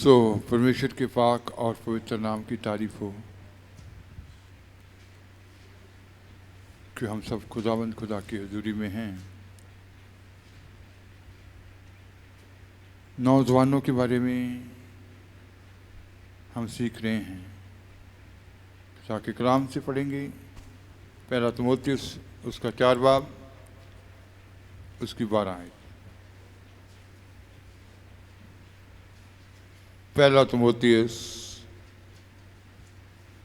सो परमेश्वर के पाक और पवित्र नाम की तारीफ हो कि हम सब खुदावंद खुदा की हजूरी में हैं। नौजवानों के बारे में हम सीख रहे हैं। खुदा के कलाम से पढ़ेंगे। पहला तिमोथियुस उसका 4 बाब उसकी 12 आयत। पहला तिमोथियुस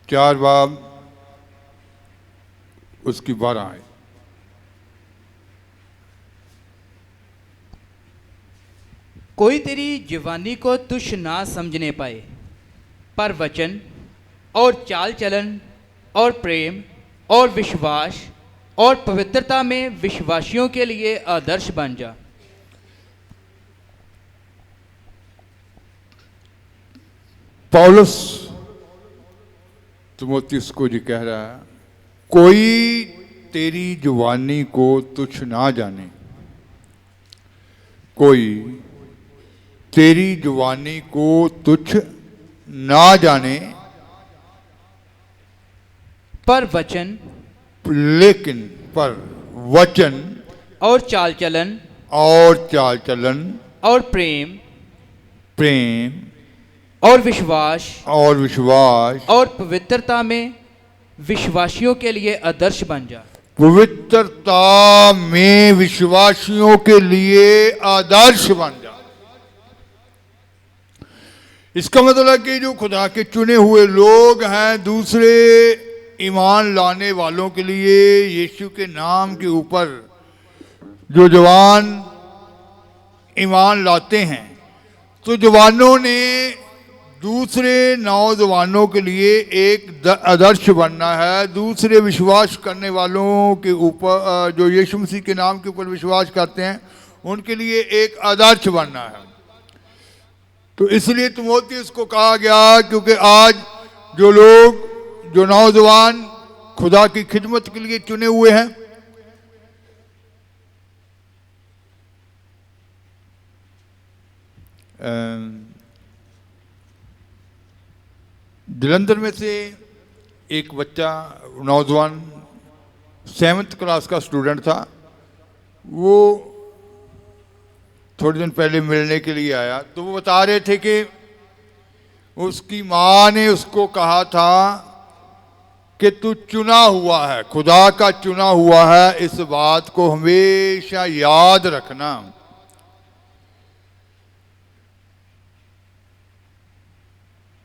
4 बाब उसकी 12 आयत। कोई तेरी जवानी को तुच्छ ना समझने पाए, पर वचन और चाल चलन और प्रेम और विश्वास और पवित्रता में विश्वासियों के लिए आदर्श बन जा। पौलुस तिमोथियुस को जी कह रहा है, कोई तेरी जवानी को तुच्छ ना जाने, कोई तेरी जवानी को तुच्छ ना जाने, पर वचन लेकिन पर वचन और चाल चलन और प्रेम और विश्वास और पवित्रता में विश्वासियों के लिए आदर्श बन जा। पवित्रता में विश्वासियों के लिए आदर्श बन जा। इसका मतलब है कि जो खुदा के चुने हुए लोग हैं, दूसरे ईमान लाने वालों के लिए यीशु के नाम के ऊपर जो जवान ईमान लाते हैं, तो जवानों ने दूसरे नौजवानों के लिए एक आदर्श बनना है। दूसरे विश्वास करने वालों के ऊपर, जो यीशु मसीह के नाम के ऊपर विश्वास करते हैं, उनके लिए एक आदर्श बनना है। तो इसलिए तिमोथियुस को कहा गया, क्योंकि आज जो लोग, जो नौजवान खुदा की खिदमत के लिए चुने हुए हैं, जलंधर में से एक बच्चा, नौजवान 7th क्लास का स्टूडेंट था। वो थोड़े दिन पहले मिलने के लिए आया, तो वो बता रहे थे कि उसकी माँ ने उसको कहा था कि तू चुना हुआ है, खुदा का चुना हुआ है, इस बात को हमेशा याद रखना।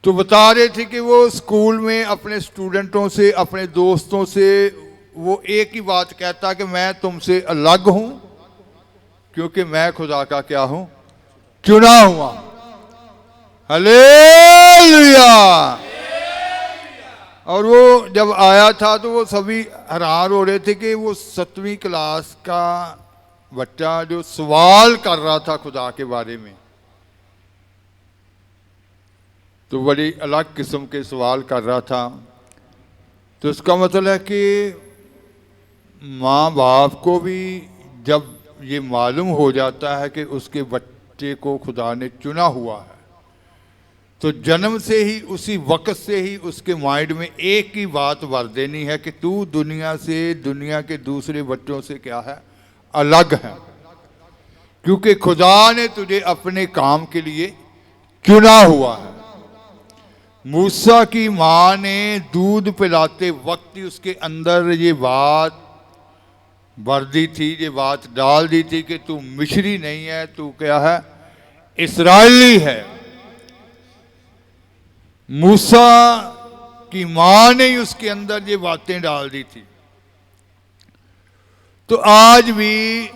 तो बता रहे थे कि वो स्कूल में अपने स्टूडेंटों से, अपने दोस्तों से वो एक ही बात कहता कि मैं तुमसे अलग हूं, क्योंकि मैं खुदा का क्या हूं, चुना हुआ। हालेलुया। और वो जब आया था तो वो सभी हैरान हो रहे थे कि वो 7वीं क्लास का बच्चा जो सवाल कर रहा था खुदा के बारे में, तो बड़ी अलग किस्म के सवाल कर रहा था। तो इसका मतलब है कि माँ बाप को भी जब ये मालूम हो जाता है कि उसके बच्चे को खुदा ने चुना हुआ है, तो जन्म से ही, उसी वक्त से ही उसके माइंड में एक ही बात भर देनी है कि तू दुनिया से, दुनिया के दूसरे बच्चों से क्या है, अलग है, क्योंकि खुदा ने तुझे अपने काम के लिए चुना हुआ है। मूसा की माँ ने दूध पिलाते वक्त ही उसके अंदर ये बात भर दी थी, ये बात डाल दी थी कि तू मिस्री नहीं है, तू क्या है, इस्राएली है। मूसा की माँ ने ही उसके अंदर ये बातें डाल दी थी। तो आज भी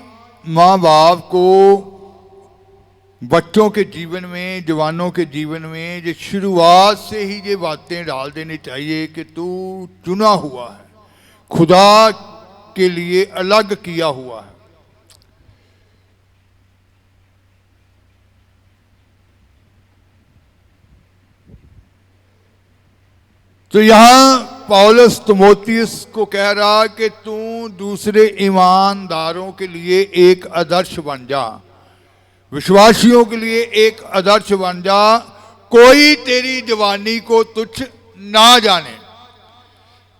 माँ बाप को बच्चों के जीवन में, जवानों के जीवन में ये शुरुआत से ही ये बातें डाल देनी चाहिए कि तू चुना हुआ है, खुदा के लिए अलग किया हुआ है। तो यहां पौलुस तिमोथियुस को कह रहा कि तू दूसरे ईमानदारों के लिए एक आदर्श बन जा, विश्वासियों के लिए एक आदर्श बन जा। कोई तेरी जवानी को तुच्छ ना जाने।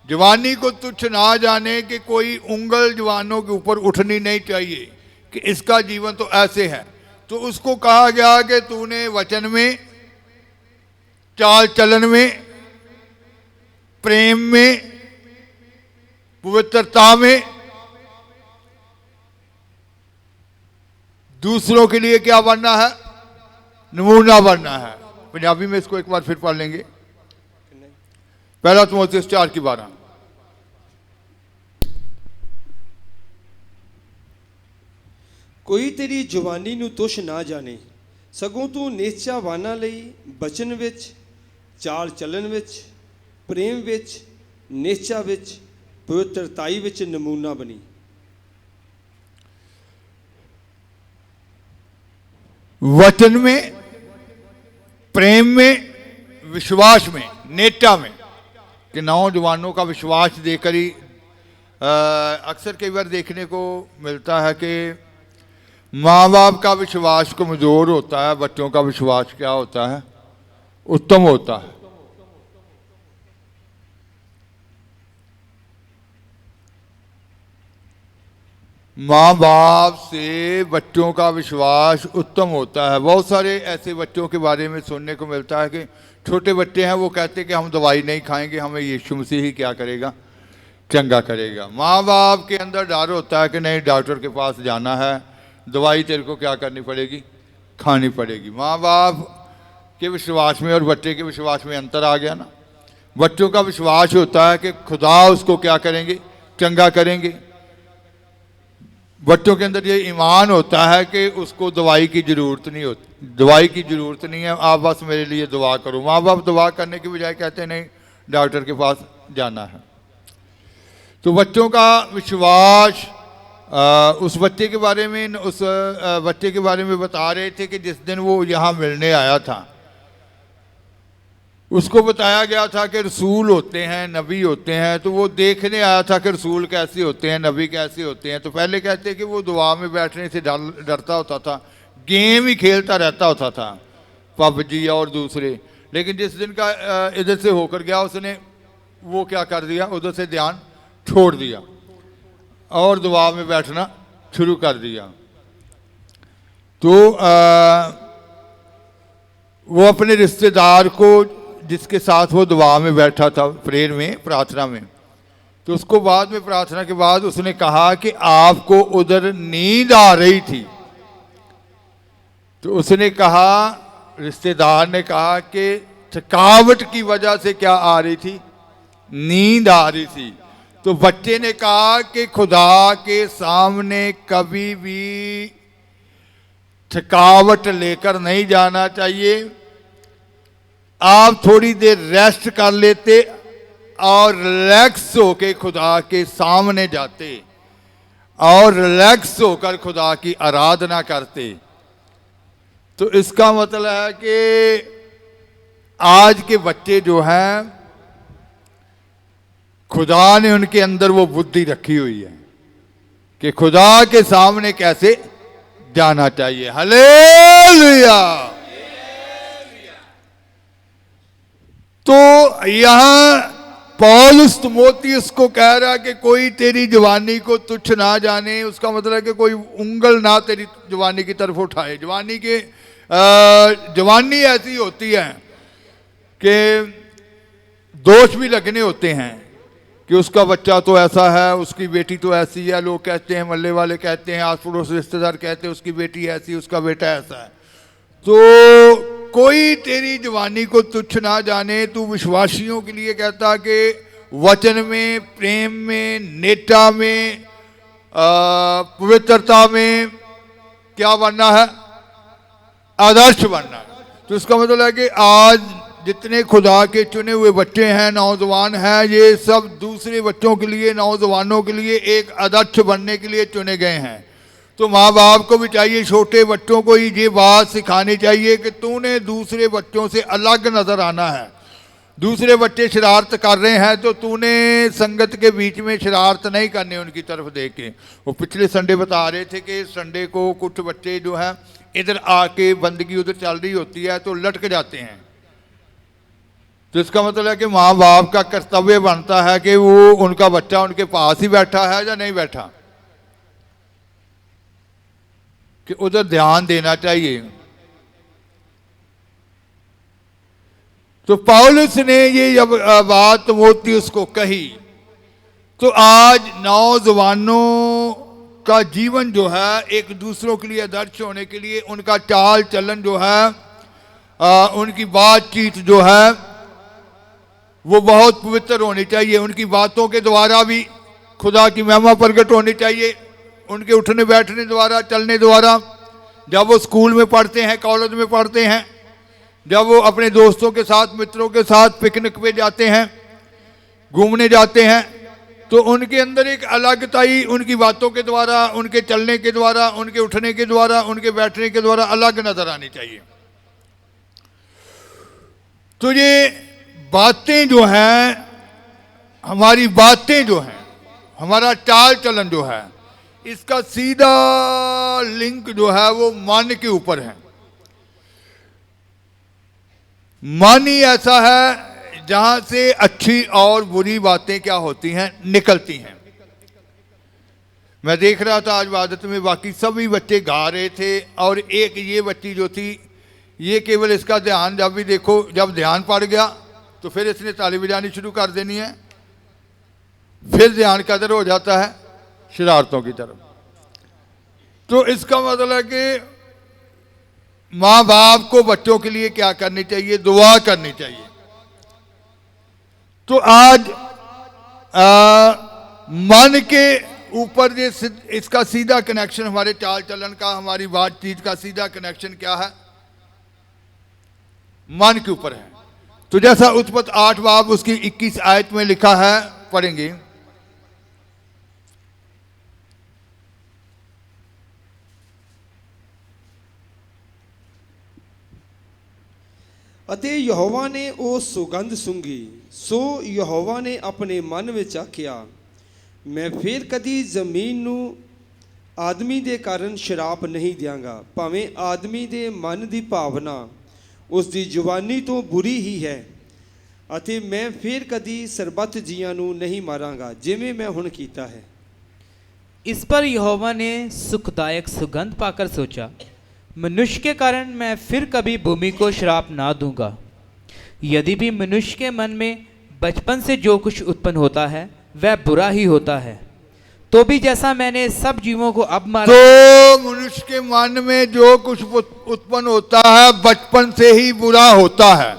जवानी को तुच्छ ना जाने कि कोई उंगल जवानों के ऊपर उठनी नहीं चाहिए कि इसका जीवन तो ऐसे है। तो उसको कहा गया कि तूने वचन में, चाल चलन में, प्रेम में, पवित्रता में दूसरों के लिए क्या बनना है? नमूना बनना है। पंजाबी में इसको एक बार फिर पढ़ लेंगे। पहला तीमुथियुस 4:12। कोई तेरी जवानी ਨੂੰ ਤੁਛ ਨਾ ਜਾਣੇ, ਸਗੋਂ ਤੂੰ ਨੇਚਾਵਾਨਾਂ ਲਈ ਬਚਨ ਵਿੱਚ, ਚਾਲ ਚੱਲਣ ਵਿੱਚ, ਪ੍ਰੇਮ ਵਿੱਚ, ਨੇਚਾ ਵਿੱਚ, ਪਵਿੱਤਰਤਾਈ ਵਿੱਚ ਨਮੂਨਾ ਬਣੀ। वचन में, प्रेम में, विश्वास में, नेता में, कि नौजवानों का विश्वास देकर ही अक्सर कई बार देखने को मिलता है कि माँ बाप का विश्वास कमज़ोर होता है, बच्चों का विश्वास क्या होता है? उत्तम होता है। माँ बाप से बच्चों का विश्वास उत्तम होता है। बहुत सारे ऐसे बच्चों के बारे में सुनने को मिलता है कि छोटे बच्चे हैं, वो कहते हैं कि हम दवाई नहीं खाएंगे, हमें यीशु मसीह ही क्या करेगा? चंगा करेगा। माँ बाप के अंदर डर होता है कि नहीं, डॉक्टर के पास जाना है, दवाई तेरे को क्या करनी पड़ेगी? खानी पड़ेगी। माँ बाप के विश्वास में और बच्चे के विश्वास में अंतर आ गया ना। बच्चों का विश्वास होता है कि खुदा उसको क्या करेंगे? चंगा करेंगे। बच्चों के अंदर ये ईमान होता है कि उसको दवाई की ज़रूरत नहीं होती, दवाई की ज़रूरत नहीं है, आप बस मेरे लिए दुआ करो। माँ बाप दुआ करने की बजाय कहते हैं नहीं, डॉक्टर के पास जाना है। तो बच्चों का विश्वास, उस बच्चे के बारे में, उस बच्चे के बारे में बता रहे थे कि जिस दिन वो यहाँ मिलने आया था, उसको बताया गया था कि रसूल होते हैं, नबी होते हैं। तो वो देखने आया था कि रसूल कैसे होते हैं, नबी कैसे होते हैं। तो पहले कहते हैं कि वो दुआ में बैठने से डरता होता था, गेम ही खेलता रहता होता था, पबजी और दूसरे। लेकिन जिस दिन का इधर से होकर गया, उसने वो क्या कर दिया? उधर से ध्यान छोड़ दिया और दुआ में बैठना शुरू कर दिया। तो वो अपने रिश्तेदार को, जिसके साथ वो दुआ में बैठा था, प्रेयर में, प्रार्थना में, तो उसको बाद में, प्रार्थना के बाद उसने कहा कि आपको उधर नींद आ रही थी। तो उसने कहा, रिश्तेदार ने कहा कि थकावट की वजह से क्या आ रही थी? नींद आ रही थी। तो बच्चे ने कहा कि खुदा के सामने कभी भी थकावट लेकर नहीं जाना चाहिए। आप थोड़ी देर रेस्ट कर लेते और रिलैक्स होकर खुदा के सामने जाते और रिलैक्स होकर खुदा की आराधना करते। तो इसका मतलब है कि आज के बच्चे जो हैं, खुदा ने उनके अंदर वो बुद्धि रखी हुई है कि खुदा के सामने कैसे जाना चाहिए। हालेलुया। तो यहां पौलुस तीमुथियुस को कह रहा है कि कोई तेरी जवानी को तुच्छ ना जाने। उसका मतलब है कि कोई उंगल ना तेरी जवानी की तरफ उठाए। जवानी ऐसी होती है कि दोष भी लगने होते हैं कि उसका बच्चा तो ऐसा है, उसकी बेटी तो ऐसी है। लोग कहते हैं, मोहल्ले वाले कहते हैं, आस पड़ोस रिश्तेदार कहते हैं उसकी बेटी ऐसी, उसका बेटा ऐसा है। तो कोई तेरी जवानी को तुच्छ ना जाने। तू विश्वासियों के लिए कहता कि वचन में, प्रेम में, नेता में, पवित्रता में क्या बनना है? आदर्श बनना है। तो इसका मतलब है कि आज जितने खुदा के चुने हुए बच्चे हैं, नौजवान हैं, ये सब दूसरे बच्चों के लिए, नौजवानों के लिए एक आदर्श बनने के लिए चुने गए हैं। तो माँ बाप को भी चाहिए छोटे बच्चों को ही ये बात सिखानी चाहिए कि तूने दूसरे बच्चों से अलग नज़र आना है। दूसरे बच्चे शरारत कर रहे हैं तो तूने संगत के बीच में शरारत नहीं करनी उनकी तरफ देख के। वो पिछले संडे बता रहे थे कि संडे को कुछ बच्चे जो हैं इधर आके बंदगी उधर चल रही होती है तो लटक जाते हैं, तो इसका मतलब है कि माँ बाप का कर्तव्य बनता है कि वो उनका बच्चा उनके पास ही बैठा है या नहीं बैठा, कि उधर ध्यान देना चाहिए। तो पौलुस ने ये जब बात तीमुथियुस को कही, तो आज नौजवानों का जीवन जो है एक दूसरों के लिए आदर्श होने के लिए उनका चाल चलन जो है, उनकी बातचीत जो है वो बहुत पवित्र होनी चाहिए। उनकी बातों के द्वारा भी खुदा की महिमा प्रकट होनी चाहिए, उनके उठने बैठने द्वारा, चलने द्वारा। जब वो स्कूल में पढ़ते हैं, कॉलेज में पढ़ते हैं, जब वो अपने दोस्तों के साथ, मित्रों के साथ पिकनिक पे जाते हैं, घूमने जाते हैं, तो उनके अंदर एक अलगताई उनकी बातों के द्वारा, उनके चलने के द्वारा, उनके उठने के द्वारा, उनके बैठने के द्वारा अलग नजर आनी चाहिए। तो ये बातें जो हैं, हमारी बातें जो हैं, हमारा चाल चलन जो है, इसका सीधा लिंक जो है वो मन के ऊपर है। मन ही ऐसा है जहां से अच्छी और बुरी बातें क्या होती हैं, निकलती हैं। मैं देख रहा था आज वादत में बाकी सभी बच्चे गा रहे थे, और एक ये बच्ची जो थी, ये केवल इसका ध्यान, जब भी देखो, जब ध्यान पड़ गया तो फिर इसने ताली बजानी शुरू कर देनी है, फिर ध्यान कदर हो जाता है शरारतों की तरफ। तो इसका मतलब है कि माँ बाप को बच्चों के लिए क्या करनी चाहिए, दुआ करनी चाहिए। तो आज मन के ऊपर ये इसका सीधा कनेक्शन, हमारे चाल चलन का, हमारी बातचीत का सीधा कनेक्शन क्या है, मन के ऊपर है। तो जैसा उत्पत्ति 8 बाब उसकी 21 आयत में लिखा है, पढ़ेंगे। ਅਤੇ ਯਹੋਵਾ ਨੇ ਉਹ ਸੁਗੰਧ ਸੁੰਘੀ, ਸੋ ਯਹੋਵਾ ਨੇ ਆਪਣੇ ਮਨ ਵਿੱਚ ਆਖਿਆ, ਮੈਂ ਫਿਰ ਕਦੀ ਜ਼ਮੀਨ ਨੂੰ ਆਦਮੀ ਦੇ ਕਾਰਨ ਸ਼ਰਾਪ ਨਹੀਂ ਦਿਆਂਗਾ, ਭਾਵੇਂ ਆਦਮੀ ਦੇ ਮਨ ਦੀ ਭਾਵਨਾ ਉਸ ਦੀ ਜਵਾਨੀ ਤੋਂ ਬੁਰੀ ਹੀ ਹੈ, ਅਤੇ ਮੈਂ ਫਿਰ ਕਦੀ ਸਰਬੱਤ ਜੀਆਂ ਨੂੰ ਨਹੀਂ ਮਾਰਾਂਗਾ ਜਿਵੇਂ ਮੈਂ ਹੁਣ ਕੀਤਾ है। इस पर यहोवा ने सुखदायक सुगंध पाकर सोचा, मनुष्य के कारण मैं फिर कभी भूमि को श्राप ना दूंगा। यदि भी मनुष्य के मन में बचपन से जो कुछ उत्पन्न होता है वह बुरा ही होता है, तो भी जैसा मैंने सब जीवों को अब मारा, तो मनुष्य के मन में जो कुछ उत्पन्न होता है बचपन से ही बुरा होता है,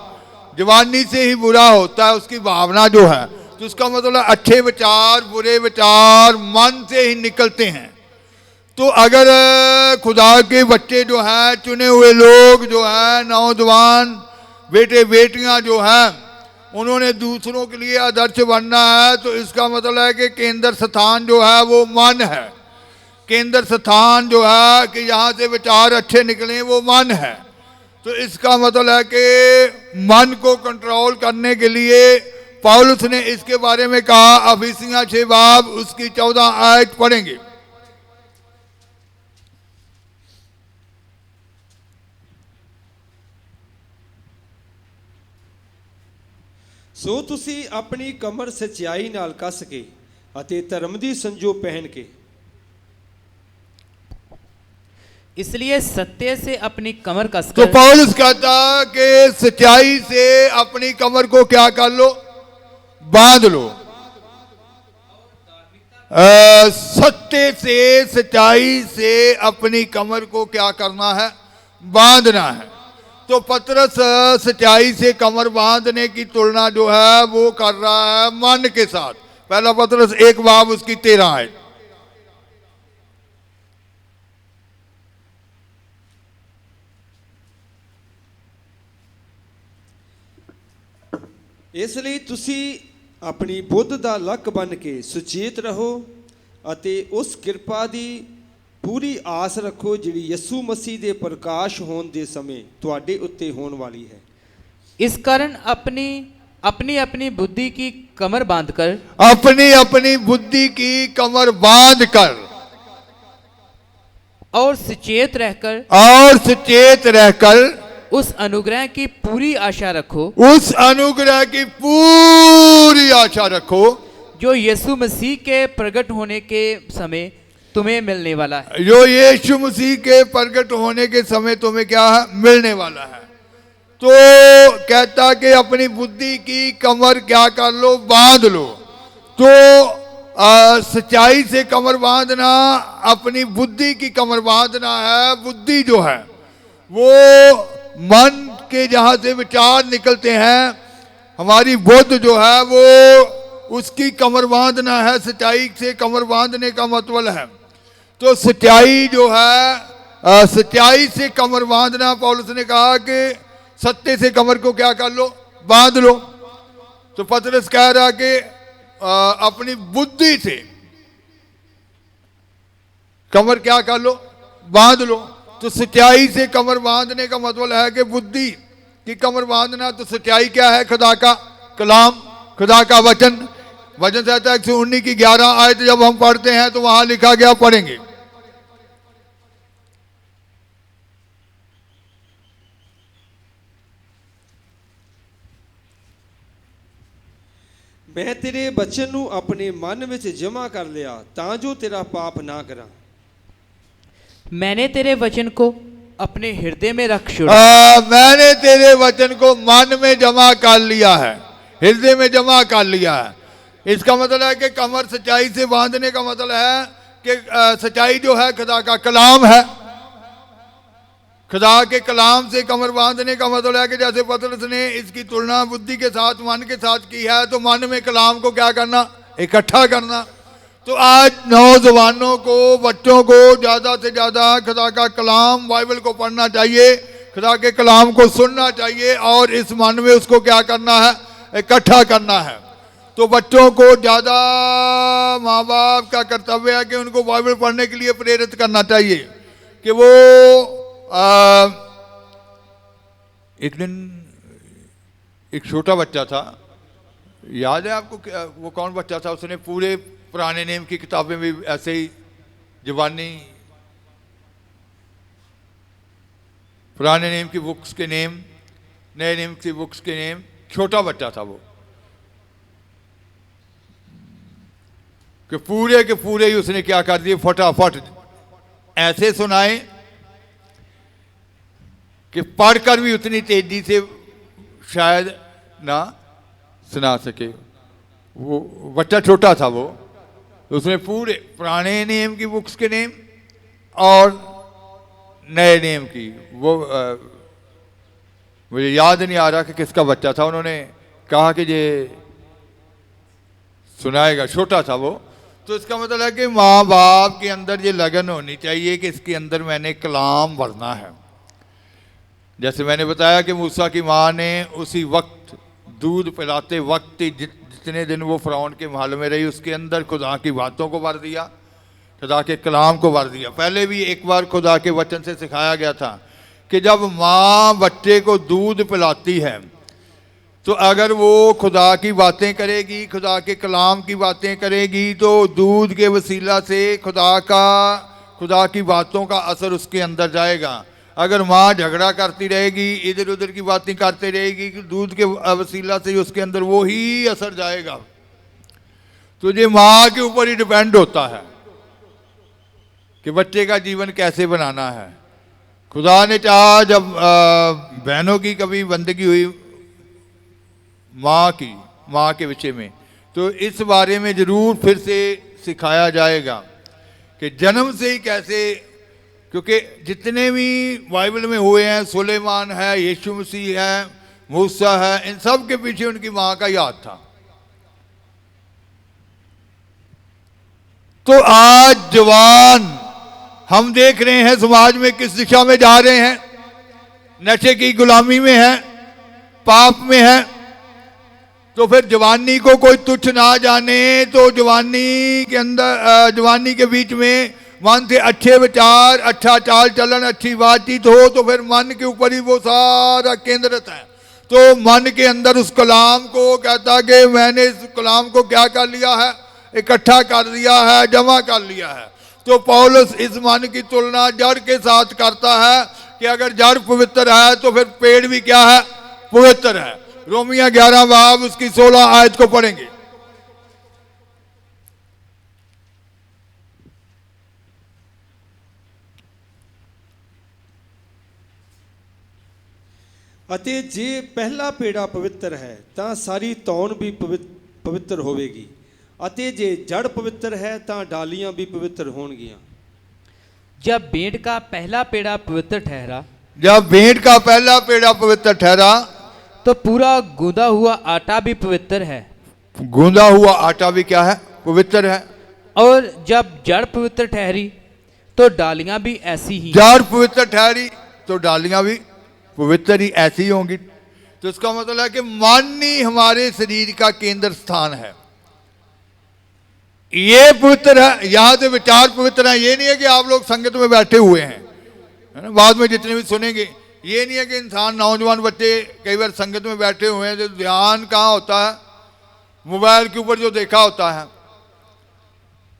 जवानी से ही बुरा होता है, उसकी भावना जो है। तो इसका मतलब अच्छे विचार, बुरे विचार मन से ही निकलते हैं। तो अगर खुदा के बच्चे जो हैं, चुने हुए लोग जो हैं, नौजवान बेटे बेटियां जो हैं, उन्होंने दूसरों के लिए आदर्श बनना है, तो इसका मतलब है कि केंद्र स्थान जो है वो मन है। केंद्र स्थान जो है कि यहाँ से विचार अच्छे निकलें वो मन है। तो इसका मतलब है कि मन को कंट्रोल करने के लिए पौलुस ने इसके बारे में कहा। अफिसियां 6 बाब उसकी 14 आयत पढ़ेंगे। ਸੋ ਤੁਸੀਂ ਆਪਣੀ ਕਮਰ ਸਚਾਈ ਨਾਲ ਕੱਸ ਕੇ ਅਤੇ ਧਰਮ ਦੀ ਸੰਜੋ ਪਹਿਨ ਕੇ, इसलिए सत्य से अपनी कमर तो कसकर, पौलुस कहता कि सच्चाई से अपनी कमर को क्या कर लो, बांध लो। सत्य से, सच्चाई से अपनी कमर को क्या करना है, बांधना है। तो पतरस सच्चाई से कमर बांधने की तुलना जो है वो कर रहा है मन के साथ। पहला पतरस 1 बाब उसकी 13 आयत। ਇਸ ਲਈ ਤੁਸੀਂ ਆਪਣੀ ਬੁੱਧ ਦਾ ਲੱਕ ਬਣ ਕੇ ਸੁਚੇਤ ਰਹੋ ਅਤੇ ਉਸ ਕਿਰਪਾ ਦੀ ਪੂਰੀ ਆਸ ਰੱਖੋ ਜਿਹੜੀ ਯਿਸੂ ਮਸੀਹ ਦੇ ਪ੍ਰਕਾਸ਼ ਹੋਣ ਦੇ ਸਮੇਂ ਤੁਹਾਡੇ ਉੱਤੇ ਹੋਣ ਵਾਲੀ ਹੈ। इस कारण अपनी अपनी अपनी बुद्धि की कमर बांधकर, अपनी अपनी बुद्धि की कमर बांधकर और सचेत रहकर, और सचेत रहकर उस अनुग्रह की पूरी आशा रखो उस अनुग्रह की पूरी आशा रखो जो यीशु मसीह के प्रकट होने के समय तुम्हें मिलने वाला है। जो यीशु मसीह के प्रकट होने के समय तुम्हें क्या है, मिलने वाला है। तो कहता कि अपनी बुद्धि की कमर क्या कर लो, बांध लो। तो सच्चाई से कमर बांधना अपनी बुद्धि की कमर बांधना है। बुद्धि जो है वो मन के जहाँ से विचार निकलते हैं, हमारी बुद्ध जो है वो उसकी कमर बांधना है। सच्चाई से कमर बांधने का मतलब है तो सच्चाई जो है, सच्चाई से कमर बांधना। पौलुस ने कहा कि सत्य से कमर को क्या कर लो, बांध लो। तो पतरस कह रहा कि अपनी बुद्धि से कमर क्या कर लो, बांध लो। तो सच्चाई से कमर बांधने का मतलब है कि बुद्धि की कमर बांधना। तो सच्चाई क्या है, खुदा का कलाम, खुदा का वचन। वचन कहता है 119 की 11 आयत जब हम पढ़ते हैं तो वहां लिखा गया, पढ़ेंगे। मैं तेरे बचन नू अपने मन विच जमा कर लिया तां जो तेरा पाप ना करा। मैंने तेरे वचन को अपने हृदय में रख छोड़ा। मैंने तेरे वचन को मन में जमा कर लिया है, हृदय में जमा कर लिया है। इसका मतलब है कि कमर सच्चाई से बांधने का मतलब है कि सच्चाई जो है खुदा का कलाम है। खुदा के कलाम से कमर बांधने का मतलब है कि जैसे पतरस ने इसकी तुलना बुद्धि के साथ, मन के साथ की है, तो मन में कलाम को क्या करना, इकट्ठा करना। तो आज नौजवानों को, बच्चों को ज़्यादा से ज़्यादा खुदा का कलाम, बाइबल को पढ़ना चाहिए, खुदा के कलाम को सुनना चाहिए और इस मन में उसको क्या करना है, इकट्ठा करना है। तो बच्चों को ज़्यादा माँ बाप का कर्तव्य है कि उनको बाइबल पढ़ने के लिए प्रेरित करना चाहिए कि वो एक दिन एक छोटा बच्चा था, याद है आपको वो कौन बच्चा था, उसने पूरे पुराने नेम की किताबें भी ऐसे ही ज़बानी, पुराने नेम की बुक्स के नेम, नए नेम की बुक्स के नेम, छोटा बच्चा था वो, कि पूरे के पूरे ही उसने क्या कर दिए, फटाफट ऐसे सुनाए कि पढ़कर भी उतनी तेजी से शायद ना सुना सके। वो बच्चा छोटा था वो, तो उसने पूरे पुराने नेम की बुक्स के नेम और नए नेम की, वो मुझे याद नहीं आ रहा कि किसका बच्चा था, उन्होंने कहा कि ये सुनाएगा, छोटा था वो। तो इसका मतलब है कि माँ बाप के अंदर ये लगन होनी चाहिए कि इसके अंदर मैंने कलाम भरना है। जैसे मैंने बताया कि मूसा की माँ ने उसी वक्त दूध पिलाते वक्त ही जितने दिन वो फ़िरौन के महल में रही, उसके अंदर खुदा की बातों को भर दिया, खुदा के कलाम को भर दिया। पहले भी एक बार खुदा के वचन से सिखाया गया था कि जब माँ बच्चे को दूध पिलाती है तो अगर वो खुदा की बातें करेगी, खुदा के कलाम की बातें करेगी, तो दूध के वसीला से खुदा की बातों का असर उसके अंदर जाएगा। अगर माँ झगड़ा करती रहेगी, इधर उधर की बातें करती रहेगी, दूध के वसीला से उसके अंदर वो ही असर जाएगा। तो ये माँ के ऊपर ही डिपेंड होता है कि बच्चे का जीवन कैसे बनाना है। खुदा ने चाहा जब बहनों की कभी बंदगी हुई माँ के विषय में, तो इस बारे में ज़रूर फिर से सिखाया जाएगा कि जन्म से ही कैसे, क्योंकि जितने भी बाइबल में हुए हैं, सुलेमान है, यीशु मसीह है, मूसा है, इन सब के पीछे उनकी माँ का याद था। तो आज जवान हम देख रहे हैं समाज में किस दिशा में जा रहे हैं, नशे की गुलामी में है, पाप में है। तो फिर जवानी को कोई तुच्छ ना जाने, तो जवानी के अंदर, जवानी के बीच में मन से अच्छे विचार, अच्छा चाल चलन, अच्छी बातचीत हो, तो फिर मन के ऊपर ही वो सारा केंद्रित है। तो मन के अंदर उस कलाम को कहता कि मैंने इस कलाम को क्या कर लिया है, इकट्ठा कर लिया है, जमा कर लिया है। तो पौलुस इस मन की तुलना जड़ के साथ करता है कि अगर जड़ पवित्र है तो फिर पेड़ भी क्या है, पवित्र है। रोमिया 11 बाब उसकी 16 आयत को पढ़ेंगे। ਅਤੇ ਜੇ ਪਹਿਲਾ ਪੇੜਾ ਪਵਿੱਤਰ ਹੈ ਤਾਂ ਸਾਰੀ ਧੌਣ ਵੀ ਪਵਿੱਤਰ ਹੋਵੇਗੀ, ਅਤੇ ਜੇ ਜੜ ਪਵਿੱਤਰ ਹੈ ਤਾਂ ਡਾਲੀਆਂ भी पवित्र होंगियां। जब भेंट का पहला पेड़ा पवित्र ठहरा, जब भेंट का पहला पेड़ा पवित्र ठहरा तो पूरा गूंदा हुआ आटा भी पवित्र है। गूंदा हुआ आटा भी क्या है, पवित्र है। और जब जड़ पवित्र ठहरी तो डालियां भी ऐसी ही। जड़ पवित्र ठहरी तो डालियां भी पवित्र ही ऐसी ही होंगी। तो इसका मतलब है कि मन ही हमारे शरीर का केंद्र स्थान है। ये पवित्र है, यहां से विचार पवित्र है। ये नहीं है कि आप लोग संगत में बैठे हुए हैं, है ना, बाद में जितने भी सुनेंगे। ये नहीं है कि इंसान, नौजवान बच्चे कई बार संगत में बैठे हुए हैं, जो ध्यान कहाँ होता है, मोबाइल के ऊपर जो देखा होता है,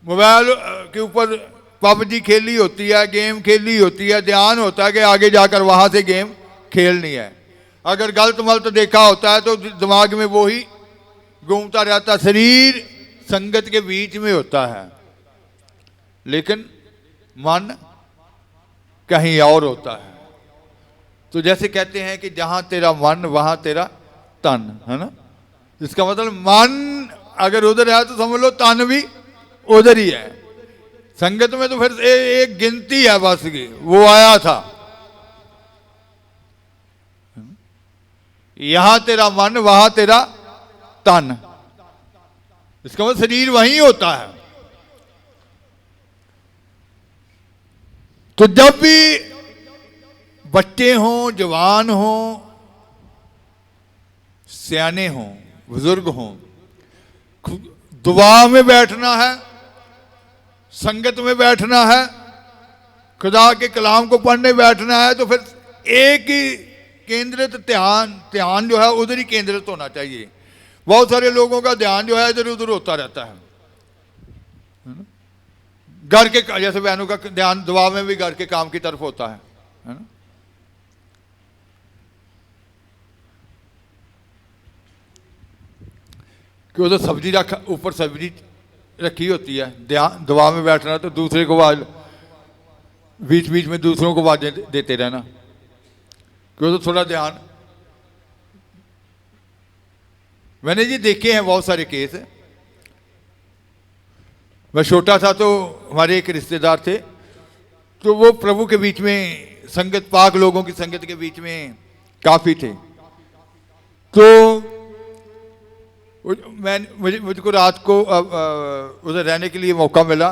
मोबाइल के ऊपर पबजी खेली होती है, गेम खेली होती है, ध्यान होता है कि आगे जाकर वहां से गेम खेलनी है। अगर गलत मलत देखा होता है तो दिमाग में वो ही घूमता रहता। शरीर संगत के बीच में होता है, लेकिन मन कहीं और होता है। तो जैसे कहते हैं कि जहां तेरा मन वहां तेरा तन, है ना। इसका मतलब मन अगर उधर है तो समझ लो तन भी उधर ही है। संगत में तो फिर एक गिनती है बस की, वो आया था। यहां तेरा मन वहां तेरा तन, इसका मतलब शरीर वहीं होता है। तो जब भी बच्चे हों, जवान हों, सियाने हों, बुजुर्ग हों, दुआ में बैठना है, संगत में बैठना है, खुदा के कलाम को पढ़ने बैठना है, तो फिर एक ही केंद्रित ध्यान जो है उधर ही केंद्रित होना चाहिए। बहुत सारे लोगों का ध्यान जो है इधर उधर होता रहता है। घर के, जैसे बहनों का ध्यान दुआ में भी घर के काम की तरफ होता है ना। कि उधर सब्जी रखा, ऊपर सब्जी रखी होती है, ध्यान दुआ में बैठना तो दूसरे को आवाज, बीच बीच में दूसरों को आवाजें देते रहना, कि उधर थोड़ा ध्यान। मैंने जी देखे हैं बहुत सारे केस। मैं छोटा था तो हमारे एक रिश्तेदार थे, तो वो प्रभु के बीच में संगत, पाक लोगों की संगत के बीच में काफी थे। तो मुझको रात को उधर रहने के लिए मौका मिला,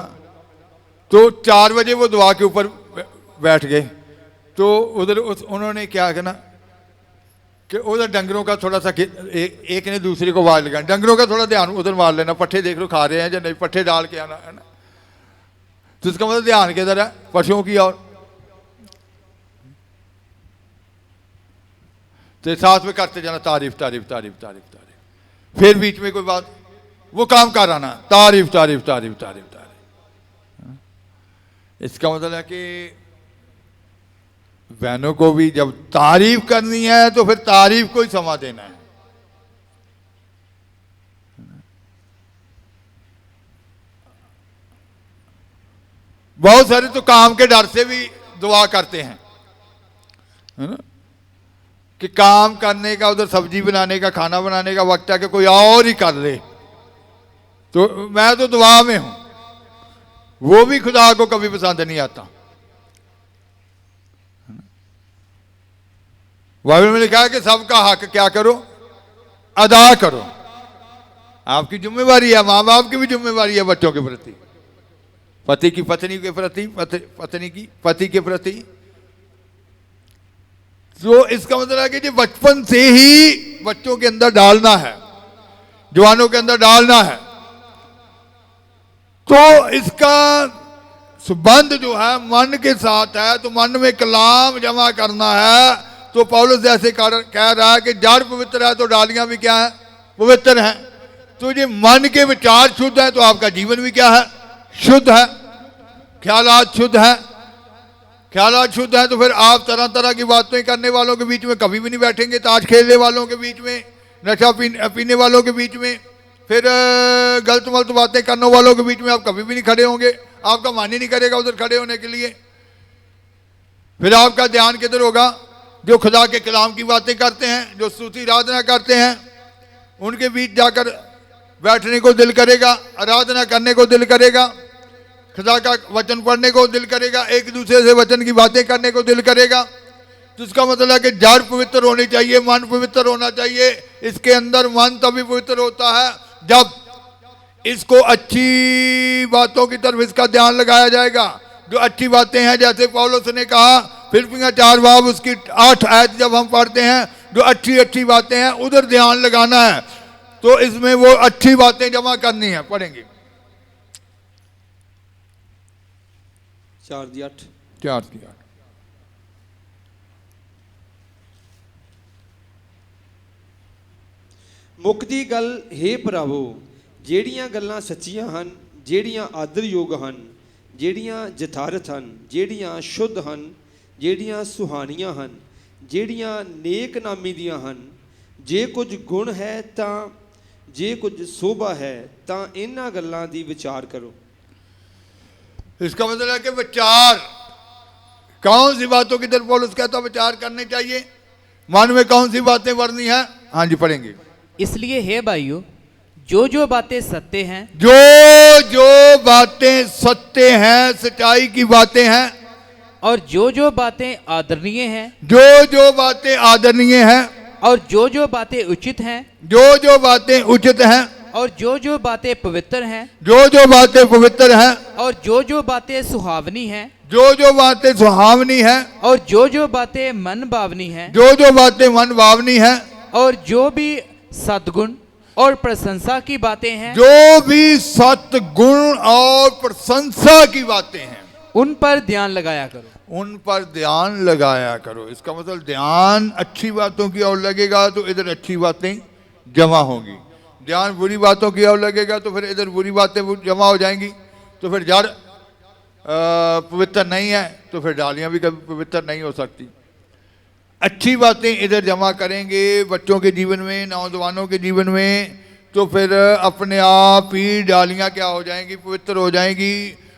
तो 4 बजे वो दुआ के ऊपर बैठ गए। तो उधर उन्होंने क्या कहना कि उधर डंगरों का थोड़ा सा एक ने दूसरे को आवाज लगाई, डंगरों का थोड़ा ध्यान उधर मार लेना, पट्ठे देख लो खा रहे हैं या नहीं, पट्ठे डाल के आना, है ना। तो इसका मतलब ध्यान किधर है, पशुओं की और। तो साथ में करते जाना तारीफ तारीफ तारीफ तारीफ तारीफ, फिर बीच में कोई बात, वो काम कर आना, तारीफ तारीफ तारीफ तारीफ तारीफ। इसका मतलब है कि बहनों को भी जब तारीफ करनी है तो फिर तारीफ को ही समा देना है। बहुत सारे तो काम के डर से भी दुआ करते हैं, है ना, कि काम करने का, उधर सब्जी बनाने का, खाना बनाने का वक्त है कि कोई और ही कर ले, तो मैं तो दुआ में हूं। वो भी खुदा को कभी पसंद नहीं आता। बाइबल में लिखा है कि सबका हक क्या करो, अदा करो। आपकी जिम्मेवारी है, माँ बाप की भी जिम्मेवारी है बच्चों के प्रति, पति की पत्नी के प्रति, पत्नी की पति के प्रति। तो इसका मतलब है कि जो बचपन से ही बच्चों के अंदर डालना है, जवानों के अंदर डालना है। तो इसका संबंध जो है मन के साथ है। तो मन में कलाम जमा करना है। तो पौलुस जैसे कह रहा है कि जड़ पवित्र है तो डालियां भी क्या है, पवित्र हैं। तो ये मन के विचार शुद्ध है तो आपका जीवन भी क्या है, शुद्ध है, ख्यालात शुद्ध है, ख्यालात शुद्ध हैं तो फिर आप तरह तरह की बातें करने वालों के बीच में कभी भी नहीं बैठेंगे, ताश खेलने वालों के बीच में, नशा पीने वालों के बीच में, फिर गलत मलत बातें करने वालों के बीच में आप कभी भी नहीं खड़े होंगे। आपका मन ही नहीं करेगा उधर खड़े होने के लिए। फिर आपका ध्यान किधर होगा? जो खुदा के कलाम की बातें करते हैं, जो स्तुति आराधना करते हैं, उनके बीच जाकर बैठने को दिल करेगा, आराधना करने को दिल करेगा, खुदा का वचन पढ़ने को दिल करेगा, एक दूसरे से वचन की बातें करने को दिल करेगा। तो इसका मतलब है कि जड़ पवित्र होनी चाहिए, मन पवित्र होना चाहिए। इसके अंदर मन तभी पवित्र होता है जब इसको अच्छी बातों की तरफ इसका ध्यान लगाया जाएगा। जो अच्छी बातें हैं, जैसे पौलुस ने कहा फिलिप्पियों 4 बाब उसकी 8 आयत जब हम पढ़ते हैं, जो अच्छी अच्छी बातें हैं उधर ध्यान लगाना है। तो इसमें वो अच्छी बातें जमा करनी है। पढ़ेंगे 4:8। 4:8। ਮੁੱਕਦੀ ਗੱਲ हे ਭਰਾਵੋ, ਜਿਹੜੀਆਂ ਗੱਲਾਂ ਸੱਚੀਆਂ ਹਨ, ਜਿਹੜੀਆਂ ਆਦਰਯੋਗ ਹਨ, ਜਿਹੜੀਆਂ ਯਥਾਰਥ ਹਨ, ਜਿਹੜੀਆਂ ਸ਼ੁੱਧ ਹਨ, ਜਿਹੜੀਆਂ ਸੁਹਾਣੀਆਂ ਹਨ, ਜਿਹੜੀਆਂ ਨੇਕ ਨਾਮੀ ਦੀਆਂ ਹਨ, ਜੇ ਕੁਝ ਗੁਣ ਹੈ ਤਾਂ ਜੇ ਕੁਝ ਸੋਭਾ ਹੈ ਤਾਂ ਇਹਨਾਂ ਗੱਲਾਂ ਦੀ ਵਿਚਾਰ ਕਰੋ। इसका मतलब है कि विचार, कौन सी बातों की तरफ पौलुस कहता विचार करने चाहिए, मन में कौन सी बातें वर्णी है। हाँ जी पढ़ेंगे। इसलिए हे भाइयों, जो बातें सत्य हैं, जो बातें सत्य हैं, सच्चाई की बातें हैं, और जो बातें आदरणीय हैं, जो बातें आदरणीय हैं, और जो बातें उचित हैं, जो बातें उचित हैं, और जो बातें पवित्र हैं, जो बातें पवित्र हैं, और जो बातें सुहावनी हैं, जो बातें सुहावनी हैं, और जो बातें मन भावनी हैं, जो बातें मन भावनी हैं, और जो भी सद्गुण और प्रशंसा की बातें हैं, जो भी सत्गुण और प्रशंसा की बातें हैं, उन पर ध्यान लगाया करो। उन पर ध्यान लगाया करो। इसका मतलब ध्यान अच्छी बातों की ओर लगेगा तो इधर अच्छी बातें जमा होंगी। ध्यान बुरी बातों की ओर लगेगा तो फिर इधर बुरी बातें जमा हो जाएंगी। तो फिर जड़ पवित्र नहीं है तो फिर डालियां भी कभी पवित्र नहीं हो सकती। अच्छी बातें इधर जमा करेंगे बच्चों के जीवन में, नौजवानों के जीवन में, तो फिर अपने आप ही डालियां क्या हो जाएंगी? पवित्र हो जाएंगी।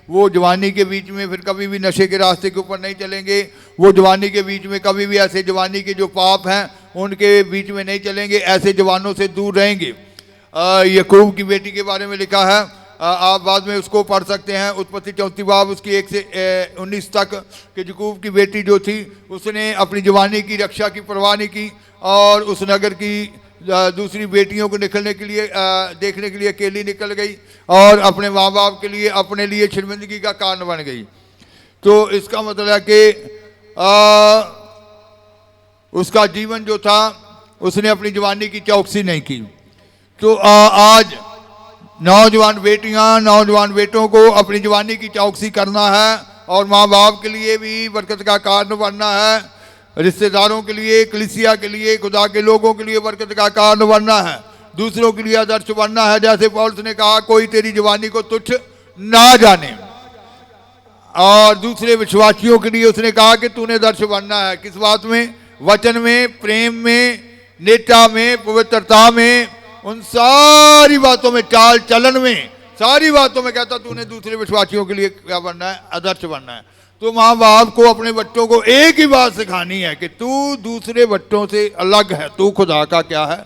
वो जवानी के बीच में फिर कभी भी नशे के रास्ते के ऊपर नहीं चलेंगे। वो जवानी के बीच में कभी भी ऐसे जवानी के जो पाप हैं उनके बीच में नहीं चलेंगे। ऐसे जवानों से दूर रहेंगे। याकूब की बेटी के बारे में लिखा है, आप बाद में उसको पढ़ सकते हैं, उत्पत्ति 34 बाब उसकी 1 से 19 तक, कि याकूब की बेटी जो थी उसने अपनी जवानी की रक्षा की परवाह नहीं की और उस नगर की दूसरी बेटियों को निकलने के लिए देखने के लिए अकेली निकल गई और अपने माँ बाप के लिए, अपने लिए शर्मिंदगी का कारण बन गई। तो इसका मतलब है कि उसका जीवन जो था उसने अपनी जवानी की चौकसी नहीं की। तो आज नौजवान बेटियां, नौजवान बेटों को अपनी जवानी की चौकसी करना है और माँ बाप के लिए भी बरकत का कारण बनना है, रिश्तेदारों के लिए, कलीसिया के लिए, खुदा के लोगों के लिए बरकत का कारण बनना है, दूसरों के लिए आदर्श बनना है। जैसे पौलुस ने कहा कोई तेरी जवानी को तुच्छ ना जाने, और दूसरे विश्वासियों के लिए उसने कहा कि तूने आदर्श बनना है। किस बात में? वचन में, प्रेम में, नेता में, पवित्रता में, उन सारी बातों में, चाल चलन में, सारी बातों में कहता तूने दूसरे विश्वासियों के लिए क्या बनना है? आदर्श बनना है। तो माँ बाप को अपने बच्चों को एक ही बात सिखानी है कि तू दूसरे बच्चों से अलग है, तू खुदा का क्या है?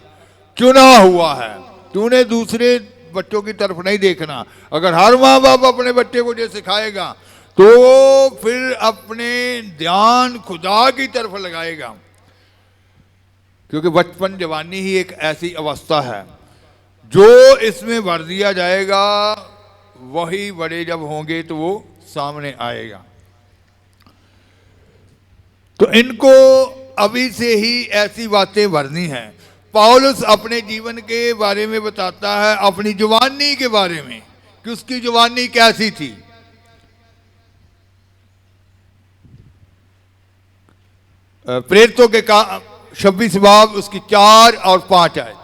चुना हुआ है। तूने दूसरे बच्चों की तरफ नहीं देखना। अगर हर माँ बाप अपने बच्चे को ये सिखाएगा तो फिर अपने ध्यान खुदा की तरफ लगाएगा, क्योंकि बचपन जवानी ही एक ऐसी अवस्था है जो इसमें भर दिया जाएगा वही बड़े जब होंगे तो वो सामने आएगा। तो इनको अभी से ही ऐसी बातें भरनी है। पौलुस अपने जीवन के बारे में बताता है, अपनी जवानी के बारे में कि उसकी जवानी कैसी थी। प्रेरितों के 26 बाब उसकी 4 और 5 आए।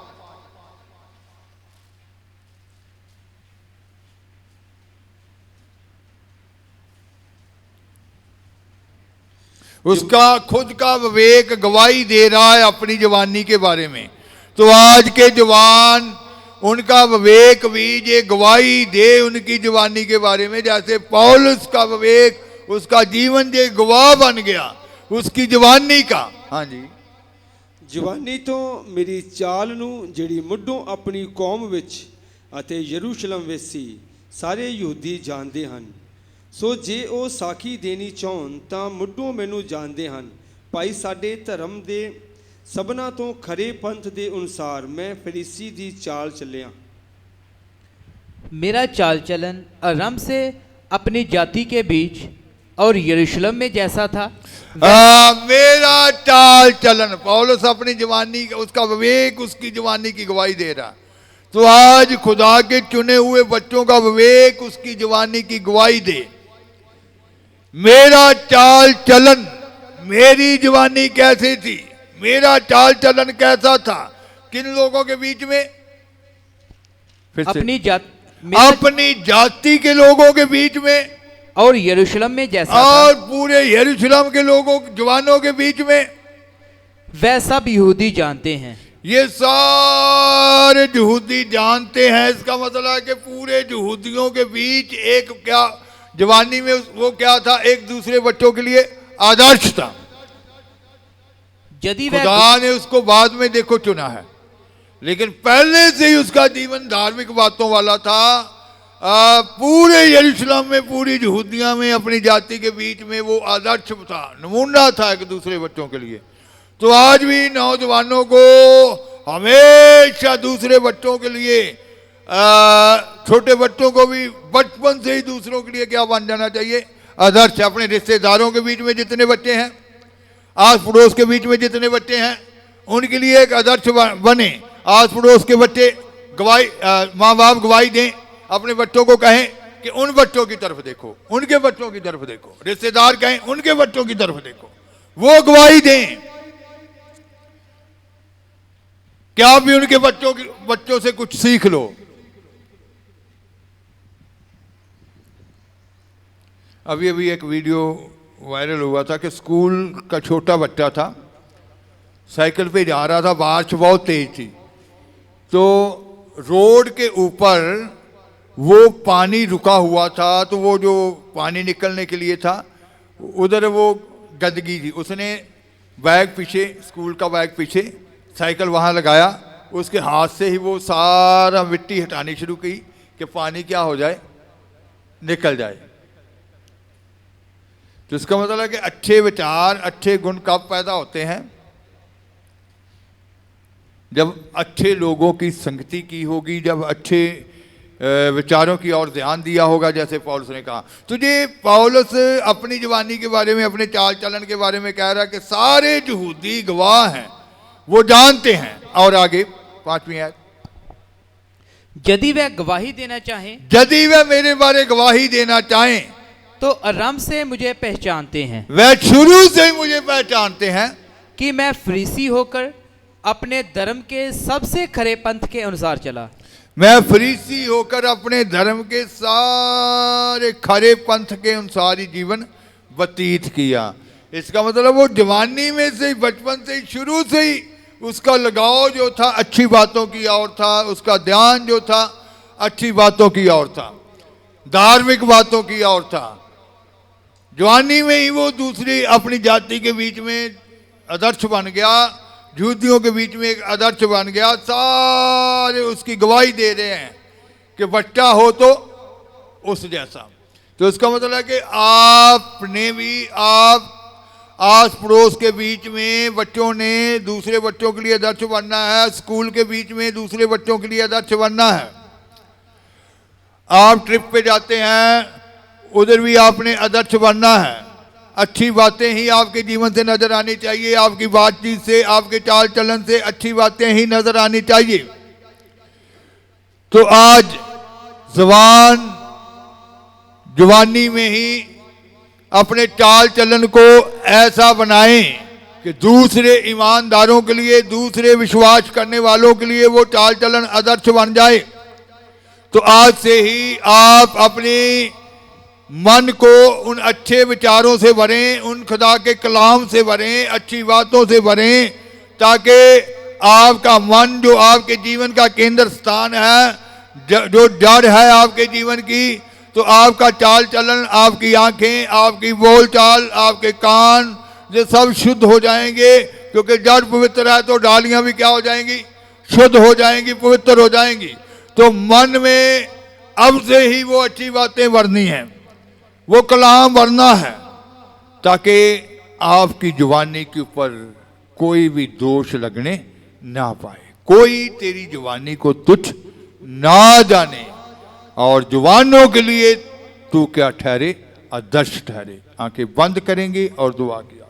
उसका खुद का विवेक गवाही दे रहा है अपनी जवानी के बारे में। तो आज के जवान, उनका विवेक भी ये गवाही दे उनकी जवानी के बारे में, जैसे पौलुस का विवेक, उसका जीवन ये गवाह बन गया उसकी जवानी का। हाँ जी। ਜਵਾਨੀ ਤੋਂ ਮੇਰੀ ਚਾਲ ਨੂੰ ਜਿਹੜੀ ਮੁੱਢੋਂ ਆਪਣੀ ਕੌਮ ਵਿੱਚ ਅਤੇ ਯਰੂਸ਼ਲਮ ਵਿੱਚ ਸੀ ਸਾਰੇ ਯਹੂਦੀ ਜਾਣਦੇ ਹਨ। ਸੋ ਜੇ ਉਹ ਸਾਖੀ ਦੇਣੀ ਚਾਹਣ ਤਾਂ ਮੁੱਢੋਂ ਮੈਨੂੰ ਜਾਣਦੇ ਹਨ। ਭਾਈ ਸਾਡੇ ਧਰਮ ਦੇ ਸਭਨਾਂ ਤੋਂ ਖਰੇ ਪੰਥ ਦੇ ਅਨੁਸਾਰ ਮੈਂ ਫਰੀਸੀ ਦੀ ਚਾਲ ਚੱਲਿਆ। मेरा चाल चलन आरंभ से अपनी जाति के बीच और यरूशलेम में जैसा था। मेरा चाल चलन, पौलुस अपनी जवानी, उसका विवेक, उसकी जवानी की गवाही दे रहा। तो आज खुदा के चुने हुए बच्चों का विवेक उसकी जवानी की गवाही दे। मेरा चाल चलन, मेरी जवानी कैसी थी, मेरा चाल चलन कैसा था, किन लोगों के बीच में, अपनी जाति के लोगों के बीच में और यरूशलेम में जैसा और था, पूरे यरूशलेम के लोगों, जवानों के बीच में, वह सब यहूदी जानते हैं। ये सारे यहूदी जानते हैं। इसका मतलब है कि पूरे यहूदियों के बीच एक क्या जवानी में वो क्या था, एक दूसरे बच्चों के लिए आदर्श था। यदि खुदा ने उसको बाद में देखो चुना है, लेकिन पहले से ही उसका जीवन धार्मिक बातों वाला था। पूरे यरूशलेम में, पूरी यहूदिया में, अपनी जाति के बीच में वो आदर्श था, नमूना था एक दूसरे बच्चों के लिए। तो आज भी नौजवानों को हमेशा दूसरे बच्चों के लिए, छोटे बच्चों को भी बचपन से ही दूसरों के लिए क्या बन जाना चाहिए, आदर्श। अपने रिश्तेदारों के बीच में जितने बच्चे हैं, आस पड़ोस के बीच में जितने बच्चे हैं, उनके लिए एक आदर्श बने। आस पड़ोस के बच्चे गवाही, माँ बाप गवाही दें, अपने बच्चों को कहें कि उन बच्चों की तरफ देखो, उनके बच्चों की तरफ देखो। रिश्तेदार कहें उनके बच्चों की तरफ देखो, वो गवाही दें। क्या आप भी उनके बच्चों से कुछ सीख लो। अभी अभी एक वीडियो वायरल हुआ था कि स्कूल का छोटा बच्चा था, साइकिल पे जा रहा था, बारिश बहुत तेज थी, तो रोड के ऊपर वो पानी रुका हुआ था। तो वो जो पानी निकलने के लिए था, उधर वो गंदगी थी। उसने बैग पीछे, स्कूल का बैग पीछे, साइकिल वहाँ लगाया, उसके हाथ से ही वो सारा मिट्टी हटानी शुरू की कि पानी क्या हो जाए, निकल जाए। तो इसका मतलब है कि अच्छे विचार, अच्छे गुण कब पैदा होते हैं, जब अच्छे लोगों की संगति की होगी, जब अच्छे विचारों की ओर ध्यान दिया होगा, जैसे पौलुस ने कहा। तुझे पौलुस अपनी जवानी के बारे में, अपने चाल चलन के बारे में कह रहा है कि सारे यहूदी गवाह हैं, वो जानते हैं। और आगे 5वीं आयत, यदि वह गवाही देना चाहें, यदि वह मेरे बारे गवाही देना चाहें, तो आरंभ से मुझे पहचानते हैं, वह शुरू से ही मुझे पहचानते हैं कि मैं फरीसी होकर अपने धर्म के सबसे खरे पंथ के अनुसार चला। मैं फरीसी होकर अपने धर्म के सारे खरे पंथ के अनुसार ही जीवन व्यतीत किया। इसका मतलब वो जवानी में से, बचपन से ही, शुरू से ही उसका लगाव जो था अच्छी बातों की ओर था, उसका ध्यान जो था अच्छी बातों की ओर था, धार्मिक बातों की ओर था। जवानी में ही वो दूसरी अपनी जाति के बीच में आदर्श बन गया, यहूदियों के बीच में एक आदर्श बन गया। सारे उसकी गवाही दे रहे हैं कि बच्चा हो तो उस जैसा। तो इसका मतलब है कि आपने भी, आप आस पड़ोस के बीच में बच्चों ने दूसरे बच्चों के लिए आदर्श बनना है, स्कूल के बीच में दूसरे बच्चों के लिए आदर्श बनना है। आप ट्रिप पे जाते हैं, उधर भी आपने आदर्श बनना है। अच्छी बातें ही आपके जीवन से नजर आनी चाहिए, आपकी बातचीत से, आपके चाल चलन से अच्छी बातें ही नजर आनी चाहिए। तो आज जवानी में ही अपने चाल चलन को ऐसा बनाएं कि दूसरे ईमानदारों के लिए, दूसरे विश्वास करने वालों के लिए वो चाल चलन आदर्श बन जाए। तो आज से ही आप अपनी मन को उन अच्छे विचारों से भरें, उन खुदा के कलाम से भरें, अच्छी बातों से भरें, ताकि आपका मन जो आपके जीवन का केंद्र स्थान है, जो जड़ है आपके जीवन की, तो आपका चाल चलन, आपकी आंखें, आपकी बोलचाल, आपके कान, ये सब शुद्ध हो जाएंगे। क्योंकि जड़ पवित्र है तो डालियां भी क्या हो जाएंगी? शुद्ध हो जाएंगी, पवित्र हो जाएंगी। तो मन में अब से ही वो अच्छी बातें भरनी हैं, वो कलाम भरना है, ताकि आपकी जुबानी के ऊपर कोई भी दोष लगने ना पाए, कोई तेरी जुबानी को तुच्छ ना जाने, और जुबानों के लिए तू क्या ठहरे? आदर्श ठहरे। आंखें बंद करेंगे और दुआ किया।